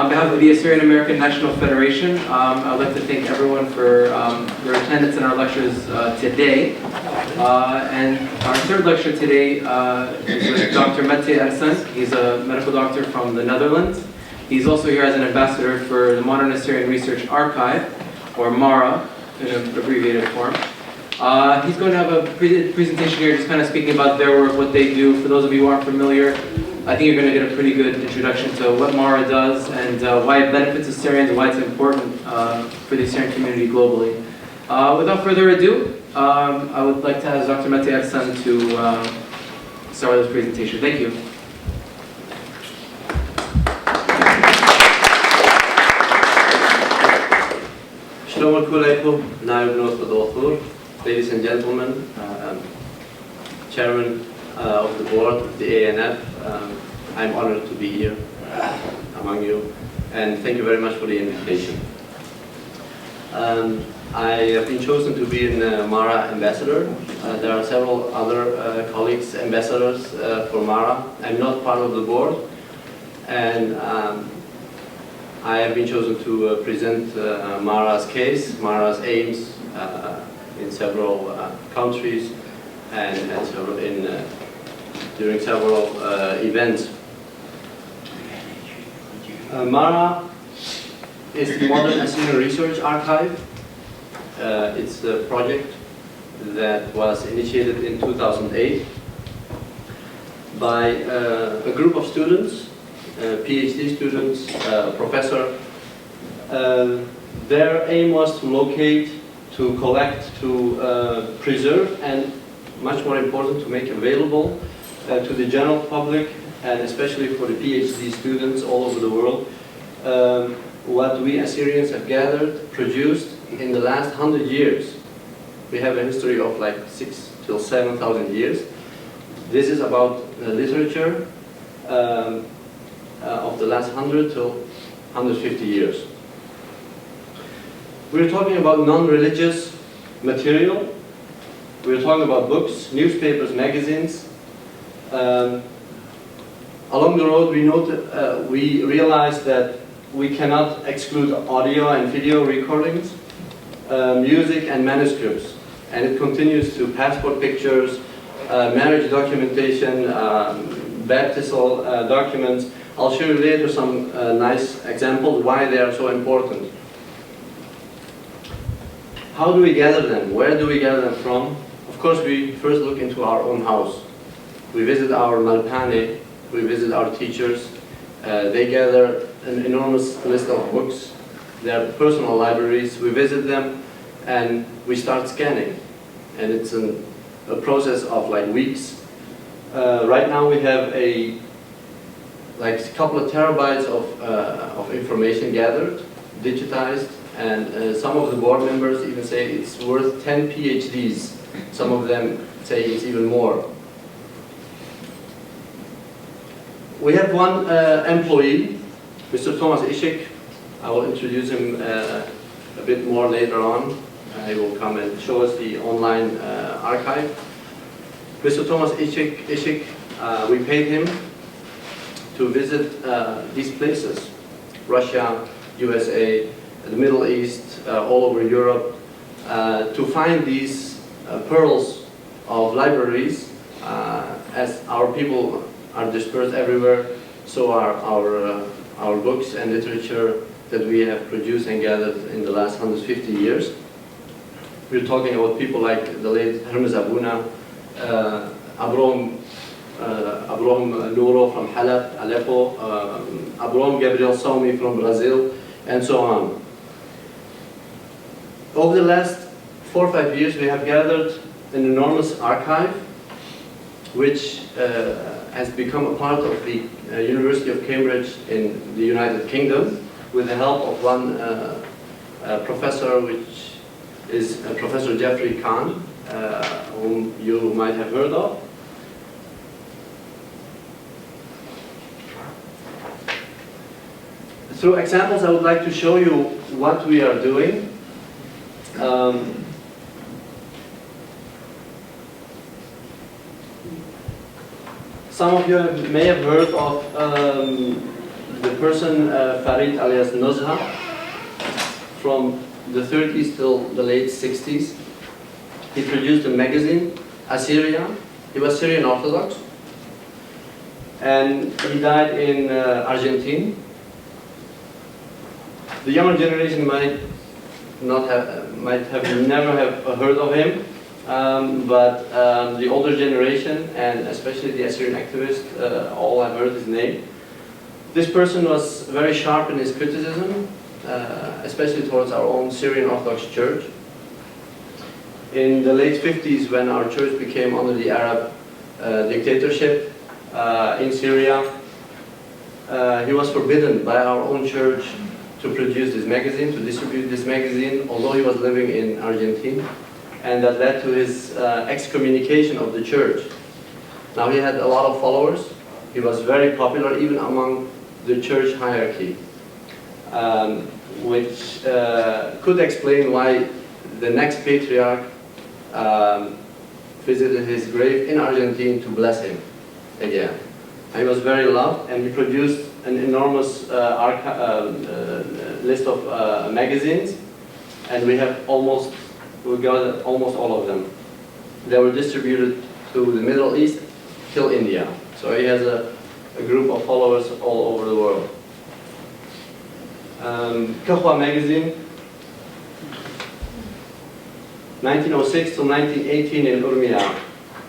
On behalf of the Assyrian American National Federation, I'd like to thank everyone for their attendance in our lectures today. And our third lecture today is with Dr. Matay Arsan. He's a medical doctor from the Netherlands. He's also here as an ambassador for the Modern Assyrian Research Archive, or MARA, in an abbreviated form. He's going to have a presentation here just kind of speaking about their work, what they do. For those of you who aren't familiar, I think you're going to get a pretty good introduction to what MARA does and why it benefits Assyrians and why it's important for the Assyrian community globally. Without further ado, I would like to ask Dr. Matay Arsan to start with his presentation. Thank you. Shalom alaikum, Naib Noth Author, ladies and gentlemen, Chairman of the board of the ANF. I'm honored to be here among you, and thank you very much for the invitation. I have been chosen to be an MARA ambassador. There are several other colleagues, ambassadors for MARA. I'm not part of the board, and I have been chosen to present MARA's case, MARA's aims in several countries and during several events. MARA is the Modern Assyrian Research Archive. It's a project that was initiated in 2008 by a group of students, PhD students, a professor. Their aim was to locate, to collect, to preserve, and much more important, to make available to the general public, and especially for the PhD students all over the world, what we Assyrians have gathered, produced in the last 100 years. We have a history of like 6,000 till 7,000 years. This is about literature of the last 100 till 150 years. We're talking about non-religious material. We're talking about books, newspapers, magazines. Along the road, we realized that we cannot exclude audio and video recordings, music and manuscripts. And it continues to passport pictures, marriage documentation, baptismal documents. I'll show you later some nice examples why they are so important. How do we gather them? Where do we gather them from? Of course, we first look into our own house. We visit our malpane, we visit our teachers. They gather an enormous list of books, their personal libraries. We visit them and we start scanning. And it's a process of like weeks. Right now we have a couple of terabytes of information gathered, digitized, and some of the board members even say it's worth 10 PhDs. Some of them say it's even more. We have one employee, Mr. Thomas Ishik. I will introduce him a bit more later on. He will come and show us the online archive. Mr. Thomas Ishik, we paid him to visit these places, Russia, USA, the Middle East, all over Europe, to find these pearls of libraries. As our people are dispersed everywhere, so are our books and literature that we have produced and gathered in the last 150 years. We're talking about people like the late Hermes Abuna, Abrom Nuro from Halab, Aleppo, Abrom Gabriel Somi from Brazil, and so on. Over the last 4 or 5 years, we have gathered an enormous archive, which has become a part of the University of Cambridge in the United Kingdom, with the help of one professor, which is Professor Jeffrey Kahn, whom you might have heard of. Through examples, I would like to show you what we are doing. Some of you may have heard of the person, Farid alias Nozha, from the 30s till the late 60s, he produced a magazine, Assyria. He was Syrian Orthodox, and he died in Argentina. The younger generation might have never have heard of him, but the older generation, and especially the Assyrian activists, all have heard his name. This person was very sharp in his criticism, especially towards our own Syrian Orthodox Church. In the late 50s, when our church became under the Arab dictatorship in Syria, he was forbidden by our own church to produce this magazine, to distribute this magazine, although he was living in Argentina, and that led to his excommunication of the church. Now, he had a lot of followers. He was very popular even among the church hierarchy, which could explain why the next patriarch visited his grave in Argentina to bless him again. And he was very loved, and he produced an enormous list of magazines, and we got almost all of them. They were distributed to the Middle East till India. So he has a group of followers all over the world. Kahwa magazine, 1906 to 1918 in Urmia,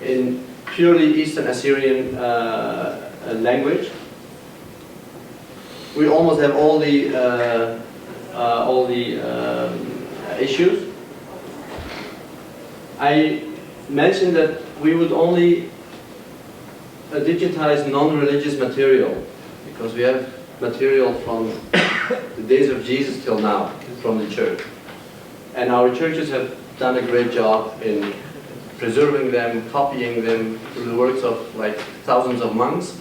in purely Eastern Assyrian language. We almost have all the issues. I mentioned that we would only digitize non-religious material, because we have material from the days of Jesus till now, from the church. And our churches have done a great job in preserving them, copying them through the works of like thousands of monks,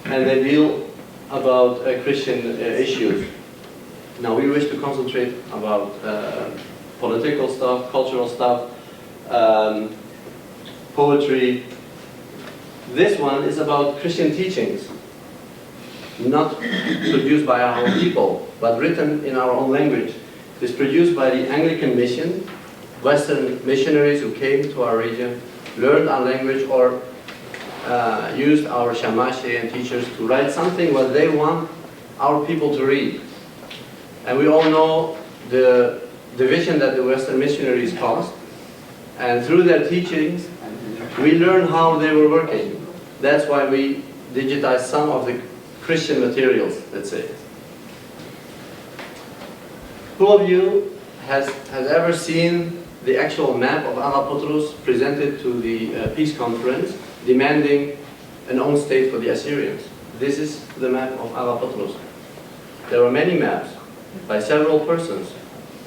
and they deal about Christian issues. Now we wish to concentrate about political stuff, cultural stuff, poetry. This one is about Christian teachings, not produced by our own people, but written in our own language. It's produced by the Anglican Mission, Western missionaries who came to our region, learned our language, or used our shamashi and teachers to write something what they want our people to read. And we all know the division that the Western missionaries caused, and through their teachings we learn how they were working. That's why we digitized some of the Christian materials, let's say. Who of you has ever seen the actual map of Agapotrus presented to the peace conference demanding an own state for the Assyrians? This is the map of Agapotrus. There are many maps by several persons,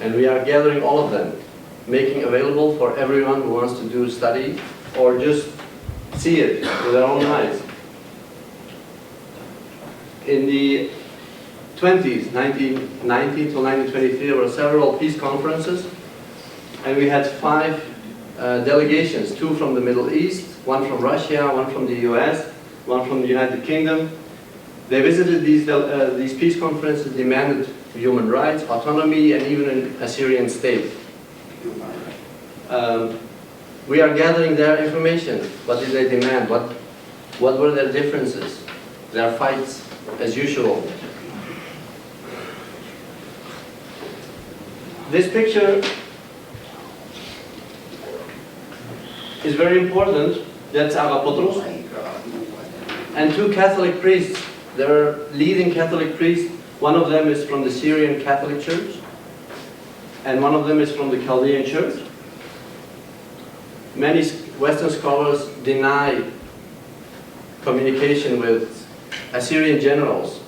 and we are gathering all of them, making available for everyone who wants to do a study or just see it with their own eyes. In the 20s, 1990 to 1923, there were several peace conferences, and we had 5 delegations, 2 from the Middle East, 1 from Russia, 1 from the US, 1 from the United Kingdom. They visited these peace conferences, demanded human rights, autonomy, and even an Assyrian state. We are gathering their information. What did they demand? What were their differences? Their fights, as usual. This picture is very important. That's Agapotrus. And 2 Catholic priests. There are leading Catholic priests. One of them is from the Syrian Catholic Church, and one of them is from the Chaldean Church. Many Western scholars deny communication with Assyrian generals,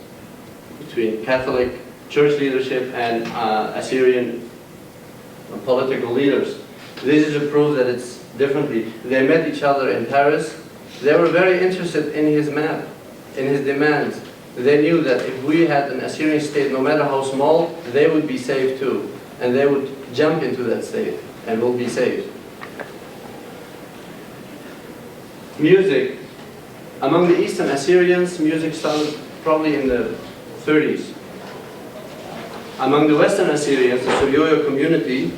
between Catholic church leadership and Assyrian political leaders. This is a proof that it's differently. They met each other in Paris. They were very interested in his map, in his demands. They knew that if we had an Assyrian state, no matter how small, they would be saved too. And they would jump into that state and will be saved. Music. Among the Eastern Assyrians, music started probably in the 30s. Among the Western Assyrians, the Suryoyo community,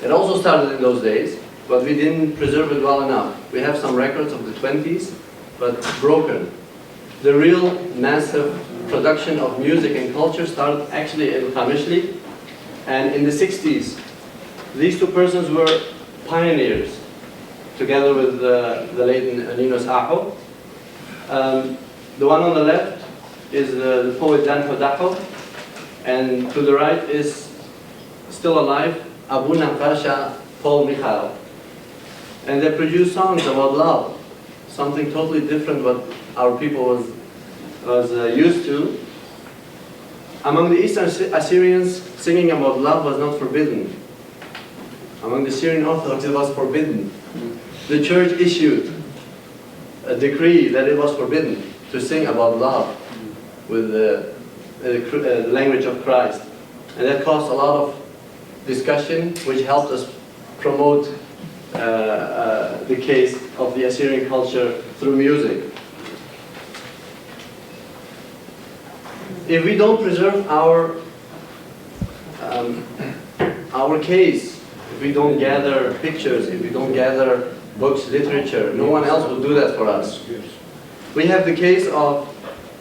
it also started in those days, but we didn't preserve it well enough. We have some records of the 20s, but broken. The real massive production of music and culture started actually in Kamishli, and in the 60s. These two persons were pioneers, together with the late Ninos Aho. The one on the left is the poet Danho Daho, and to the right is still alive Abu Naqasha Paul Michael. And they produced songs about love, something totally different what our people was used to. Among the Eastern Assyrians, singing about love was not forbidden. Among the Syrian Orthodox, it was forbidden. The church issued a decree that it was forbidden to sing about love with the language of Christ. And that caused a lot of discussion, which helped us promote the case of the Assyrian culture through music. If we don't preserve our case, if we don't gather pictures, if we don't gather books, literature, no one else will do that for us. We have the case of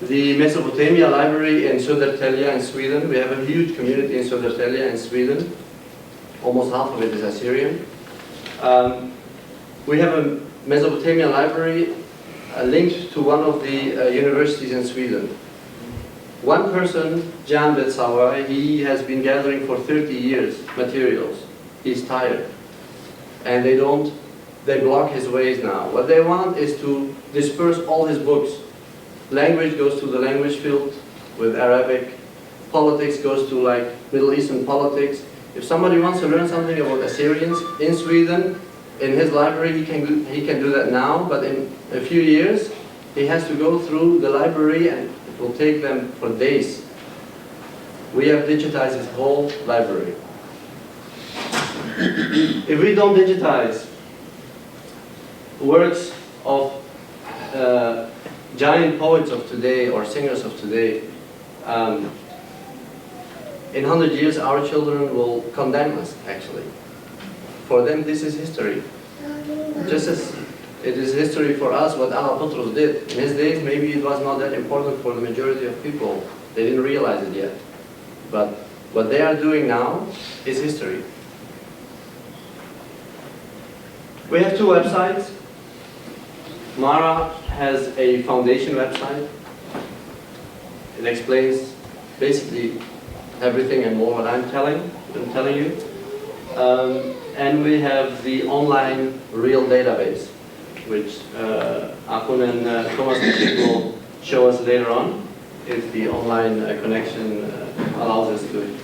the Mesopotamia Library in Södertälje in Sweden. We have a huge community in Södertälje in Sweden. Almost half of it is Assyrian. We have a Mesopotamia Library linked to one of the universities in Sweden. One person, Jan Betsawai, he has been gathering for 30 years materials. He's tired. And they block his ways now. What they want is to disperse all his books. Language goes to the language field with Arabic. Politics goes to like Middle Eastern politics. If somebody wants to learn something about Assyrians in Sweden, in his library, he can do that now, but in a few years, he has to go through the library and it will take them for days. We have digitized his whole library. If we don't digitize works of giant poets of today or singers of today, in 100 years our children will condemn us, actually. For them this is history. Just as it is history for us what Ala Putros did. In his days maybe it was not that important for the majority of people. They didn't realize it yet. But what they are doing now is history. We have two websites. Mara has a foundation website. It explains basically everything and more what I'm telling you. And we have the online real database, which Akun and Thomas will show us later on, if the online connection allows us to.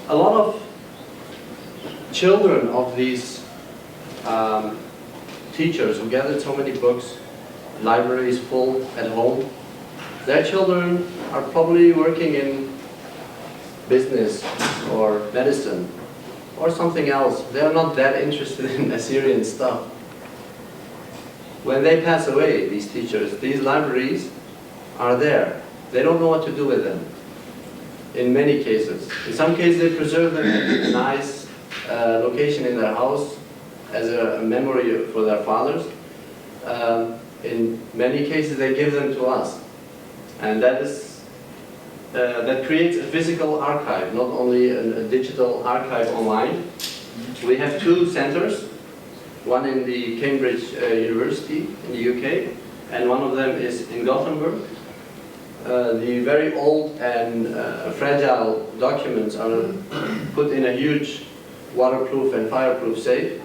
A lot of children of these teachers who gathered so many books, libraries full at home, their children are probably working in business or medicine or something else. They are not that interested in Assyrian stuff. When they pass away, these teachers, these libraries are there. They don't know what to do with them, in many cases. In some cases they preserve them in a nice location in their house as a memory for their fathers. In many cases they give them to us. And that creates a physical archive, not only a digital archive online. We have two centers, one in the Cambridge University in the UK, and one of them is in Gothenburg. The very old and fragile documents are put in a huge waterproof and fireproof safe,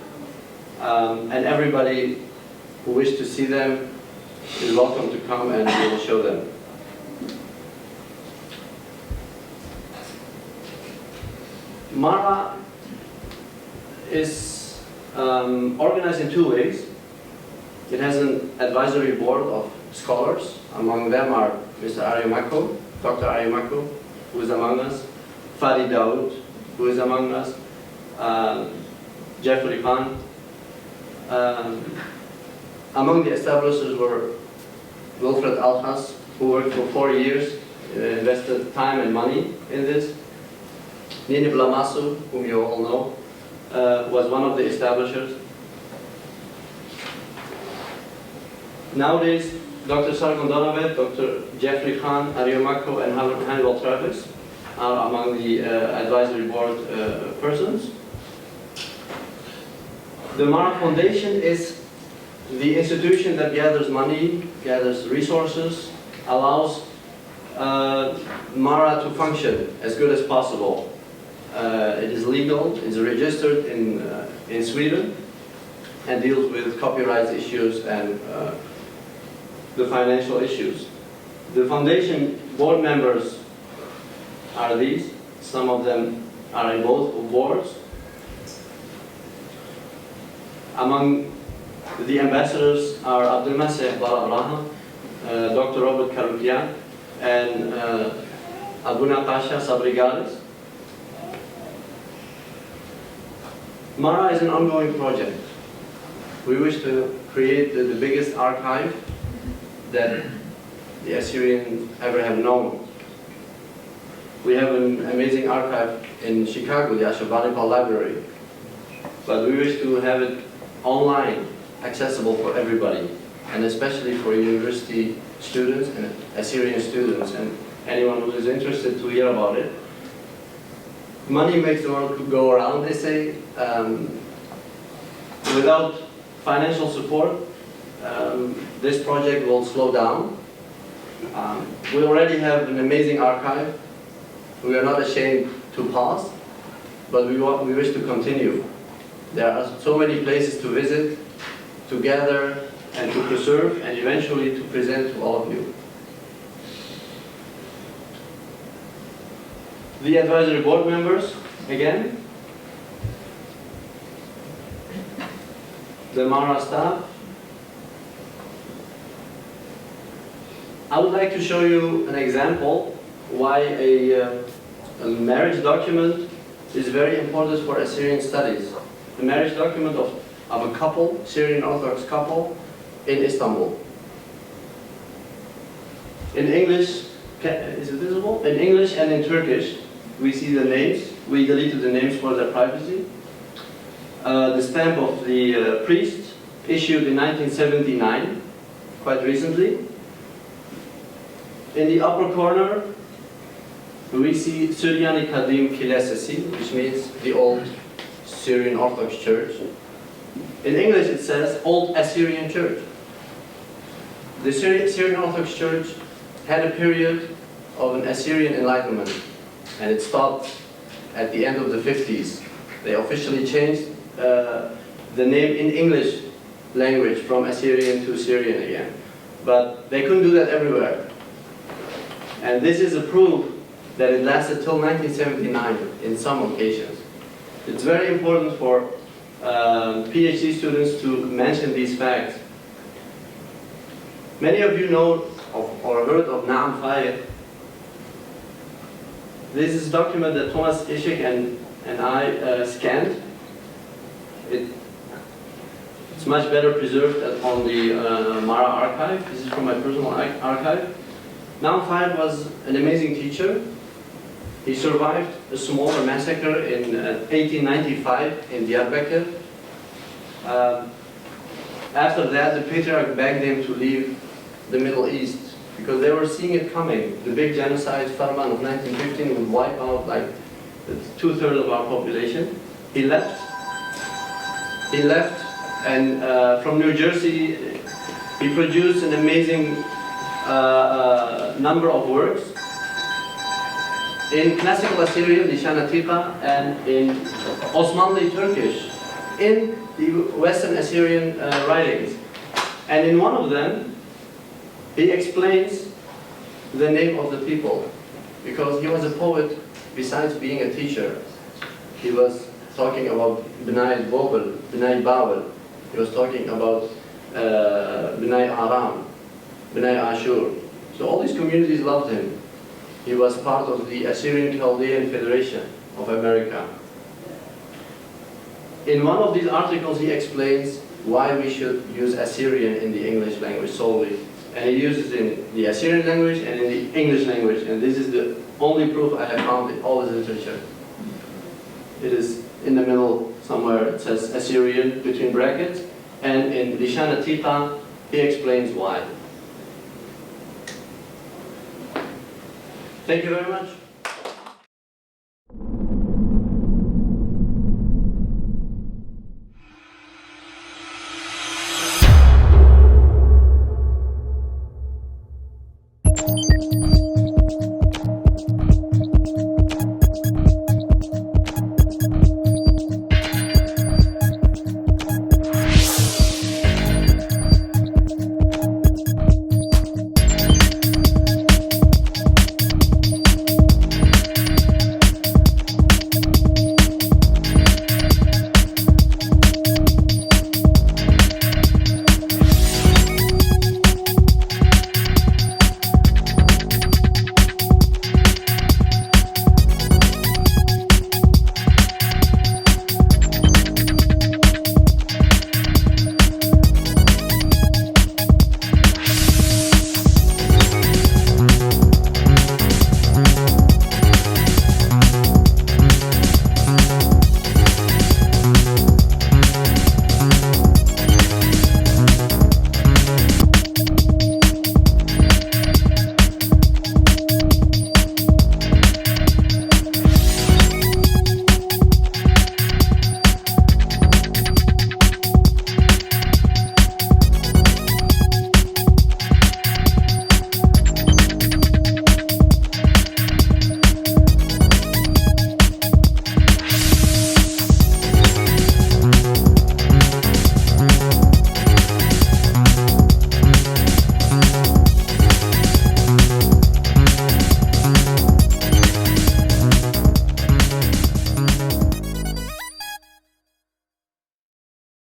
and everybody who wishes to see them is welcome to come and we will show them. Mara is organized in two ways. It has an advisory board of scholars. Among them are Mr. Aryamako, Dr. Aryamako, who is among us, Fadi Daoud, who is among us, Jeffrey Khan. Among the establishers were Wilfred Alhas, who worked for 4 years, invested time and money in this. Nini Blamasu, whom you all know, was one of the establishers. Nowadays, Dr. Sargon Donovan, Dr. Jeffrey Khan, Ariomako, and Hannibal Travis are among the advisory board persons. The Mara Foundation is the institution that gathers money, gathers resources, allows Mara to function as good as possible. It is legal, it's registered in Sweden, and deals with copyright issues and the financial issues. The foundation board members are these. Some of them are in both boards. Among the ambassadors are Abdelmasih Abraham, Dr. Robert Karukian, and Abuna Pasha Sabrigalis. Mara is an ongoing project. We wish to create the biggest archive that the Assyrians ever have known. We have an amazing archive in Chicago, the Ashurbanipal Library, but we wish to have it online, accessible for everybody, and especially for university students and Assyrian students and anyone who is interested to hear about it. Money makes the world go around, they say. Without financial support, this project will slow down. We already have an amazing archive. We are not ashamed to pause, but we wish to continue. There are so many places to visit, to gather, and to preserve, and eventually to present to all of you. The advisory board members, again. The Mara staff. I would like to show you an example why a marriage document is very important for Assyrian studies. The marriage document of a couple, Syrian Orthodox couple, in Istanbul. In English, is it visible? In English and in Turkish, we see the names. We deleted the names for their privacy. The stamp of the priest, issued in 1979, quite recently. In the upper corner, we see Süryani Kadim Kilesesi, which means the old Syrian Orthodox Church. In English it says Old Assyrian Church. The Syrian Orthodox Church had a period of an Assyrian Enlightenment, and it stopped at the end of the 50s. They officially changed the name in English language from Assyrian to Syrian again. But they couldn't do that everywhere. And this is a proof that it lasted till 1979 in some occasions. It's very important for PhD students to mention these facts. Many of you know or heard of Naam Fayed. This is a document that Thomas Ishik and I scanned. It's much better preserved on the Mara archive. This is from my personal archive. Naam Fayed was an amazing teacher. He survived a smaller massacre in 1895 in Diyarbakir. After that, the patriarch begged him to leave the Middle East because they were seeing it coming. The big genocide, Farman of 1915, would wipe out like 2/3 of our population. He left. He left, and from New Jersey, he produced an amazing number of works in classical Assyrian, Nishan Atiqa, and in Osmanli Turkish, in the Western Assyrian writings. And in one of them, he explains the name of the people, because he was a poet besides being a teacher. He was talking about Bnai Bobel, Bnai Babel. He was talking about Bnai Aram, Bnai Ashur. So all these communities loved him. He was part of the Assyrian Chaldean Federation of America. In one of these articles, he explains why we should use Assyrian in the English language solely, And he uses in the Assyrian language and in the English language. And this is the only proof I have found in all his literature. It is in the middle somewhere. It says Assyrian between brackets. And in Lishan Atiqa, he explains why. Thank you very much.